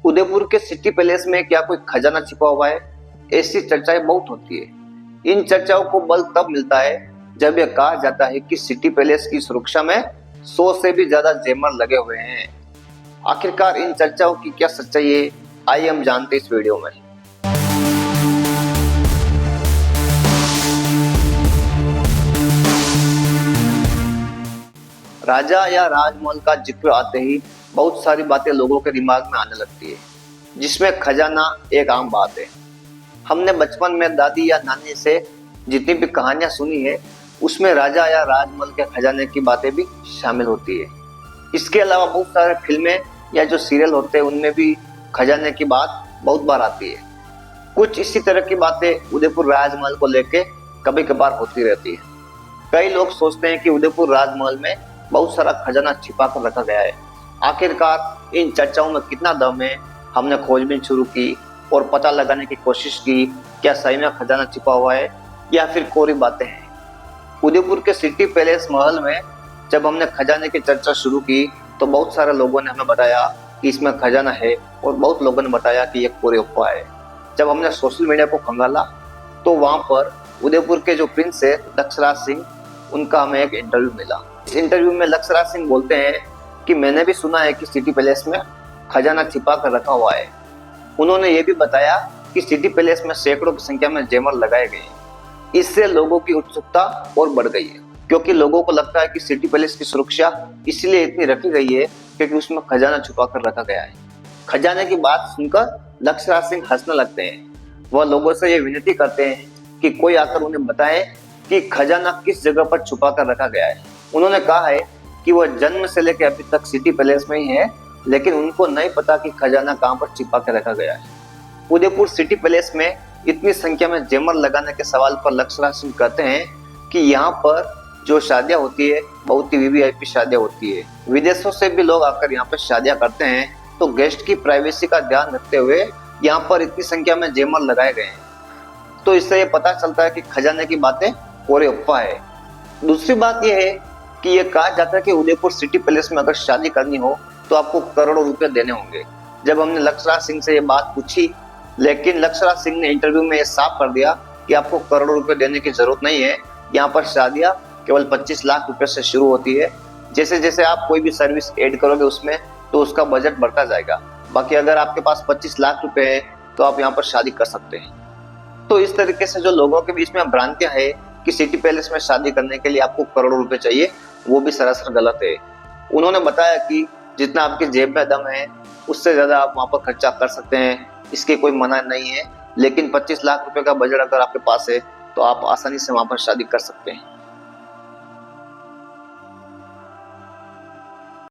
उदयपुर के city palace में क्या कोई खजाना छिपा हुआ है? ऐसी चर्चाएं बहुत होती है। इन चर्चाओं को बल तब मिलता है जब यह कहा जाता है कि सिटी पैलेस की सुरक्षा में 100 से भी ज्यादा जैमर लगे हुए हैं। आखिरकार इन चर्चाओं की क्या सच्चाई है, आइए हम जानते इस वीडियो में। राजा या राजमहल का जिक्र आते ही बहुत सारी बातें लोगों के दिमाग में आने लगती है, जिसमें खजाना एक आम बात है। हमने बचपन में दादी या नानी से जितनी भी कहानियां सुनी है, उसमें राजा या राजमहल के खजाने की बातें भी शामिल होती है। इसके अलावा बहुत सारे फिल्में या जो सीरियल होते हैं उनमें भी खजाने की बात बहुत बार आती है। कुछ इसी तरह की बातें उदयपुर राजमहल को लेके कभी कभार होती रहती है। कई लोग सोचते हैं कि उदयपुर राजमहल में बहुत सारा खजाना छिपा कर रखा गया है। आखिरकार इन चर्चाओं में कितना दम है? हमने खोजबीन शुरू की और पता लगाने की कोशिश की, क्या सही में खजाना छिपा हुआ है या फिर कोरी बातें हैं। उदयपुर के सिटी पैलेस महल में जब हमने खजाने की चर्चा शुरू की तो बहुत सारे लोगों ने हमें बताया कि इसमें खजाना है और बहुत लोगों ने बताया कि ये कोरी अफवाह है। जब हमने सोशल मीडिया को खंगाला तो वहां पर उदयपुर के जो प्रिंस है लक्षराज सिंह, उनका हमें एक इंटरव्यू मिला। इस इंटरव्यू में लक्षराज सिंह बोलते हैं कि मैंने भी सुना है कि सिटी पैलेस में खजाना छिपा कर रखा हुआ है। उन्होंने ये भी बताया कि सिटी पैलेस में सैकड़ों की संख्या में जैमर लगाए गए हैं। इससे लोगों की उत्सुकता और बढ़ गई है, क्योंकि लोगों को लगता है कि सिटी पैलेस की सुरक्षा इसलिए इतनी रखी गई है क्योंकि उसमें खजाना छुपा कर रखा गया है। खजाने की बात सुनकर लक्षराज सिंह हंसने लगते हैं। वह लोगों से ये विनती करते हैं कि कोई आकर उन्हें बताए कि खजाना किस जगह पर छुपा कर रखा गया है। उन्होंने कहा है कि वह जन्म से लेकर अभी तक सिटी पैलेस में ही है, लेकिन उनको नहीं पता कि खजाना कहां पर छिपा कर रखा गया है। उदयपुर सिटी पैलेस में इतनी संख्या में जैमर लगाने के सवाल पर लक्षराज सिंह कहते हैं कि यहाँ पर जो शादियां होती है बहुत ही वीवीआईपी शादियां होती है। विदेशों से भी लोग आकर यहाँ पर शादियां करते हैं, तो गेस्ट की प्राइवेसी का ध्यान रखते हुए यहाँ पर इतनी संख्या में जैमर लगाए गए हैं। तो इससे ये पता चलता है कि खजाने की बातें कोरी अफवाह है। दूसरी बात यह है कि यह कहा जाता है कि उदयपुर सिटी पैलेस में अगर शादी करनी हो तो आपको करोड़ों रुपए देने होंगे। जब हमने लक्षराज सिंह से ये बात पूछी, लेकिन लक्षराज सिंह ने इंटरव्यू में ये साफ कर दिया कि आपको करोड़ों रुपए देने की जरूरत नहीं है। यहाँ पर शादियां केवल 25 लाख रुपए से शुरू होती है। जैसे जैसे आप कोई भी सर्विस ऐड करोगे उसमें, तो उसका बजट बढ़ता जाएगा। बाकी अगर आपके पास 25 लाख रुपए है तो आप यहाँ पर शादी कर सकते हैं। तो इस तरीके से जो लोगों के बीच में भ्रांतियां है कि सिटी पैलेस में शादी करने के लिए आपको करोड़ों रुपए चाहिए, वो भी सरासर गलत है। उन्होंने बताया कि जितना आपकी जेब में दम है उससे ज्यादा आप वहां पर खर्चा कर सकते हैं, इसके कोई मना नहीं है। लेकिन 25 लाख रुपए का बजट अगर आपके पास है तो आप आसानी से वहां पर शादी कर सकते हैं।